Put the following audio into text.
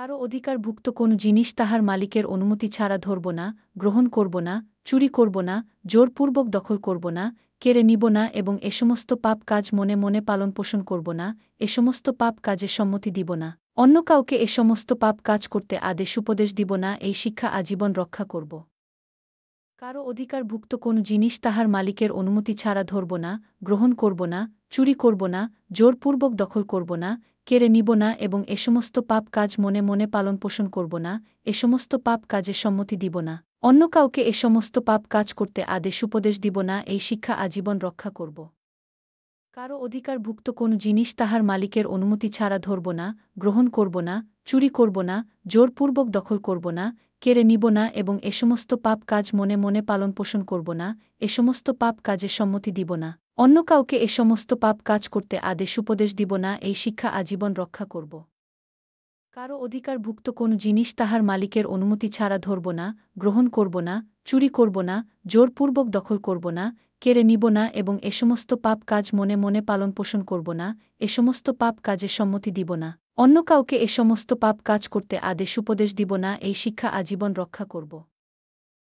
কারও অধিকারভুক্ত কোনো জিনিস তাহার মালিকের অনুমতি ছাড়া ধরব না, গ্রহণ করব না, চুরি করব না, জোরপূর্বক দখল করব না, কেড়ে নিব না এবং এ সমস্ত পাপ কাজ মনে মনে পালনপোষণ করব না, এ সমস্ত পাপ কাজের সম্মতি দিব না, অন্য কাউকে এ সমস্ত পাপ কাজ করতে আদেশ উপদেশ দিব না, এই শিক্ষা আজীবন রক্ষা করব। কারও অধিকারভুক্ত কোনো জিনিস তাহার মালিকের অনুমতি ছাড়া ধরব না, গ্রহণ করব না, চুরি করব না, জোরপূর্বক দখল করব না, কেড়ে নিব না এবং এ সমস্ত পাপ কাজ মনে মনে পালনপোষণ করব না, এ সমস্ত পাপ কাজের সম্মতি দিব না, অন্য কাউকে এ সমস্ত পাপ কাজ করতে আদেশ উপদেশ দিব না, এই শিক্ষা আজীবন রক্ষা করব। কারও অধিকারভুক্ত কোনো জিনিস তাহার মালিকের অনুমতি ছাড়া ধরব না, গ্রহণ করব না, চুরি করব না, জোরপূর্বক দখল করব না, কেড়ে নিব না এবং এ সমস্ত পাপ কাজ মনে মনে পালনপোষণ করব না, এ সমস্ত পাপ কাজের সম্মতি দিব না, অন্য কাউকে এ সমস্ত পাপ কাজ করতে আদেশ উপদেশ দিব না, এই শিক্ষা আজীবন রক্ষা করব। কারও অধিকারভুক্ত কোনো জিনিস তাহার মালিকের অনুমতি ছাড়া ধরব না, গ্রহণ করব না, চুরি করব না, জোরপূর্বক দখল করব না, কেড়ে নিব না এবং এ সমস্ত পাপ কাজ মনে মনে পালনপোষণ করব না, এ সমস্ত পাপ কাজের সম্মতি দিব না, অন্য কাউকে এ সমস্ত পাপ কাজ করতে আদেশ উপদেশ দিব না, এই শিক্ষা আজীবন রক্ষা করব।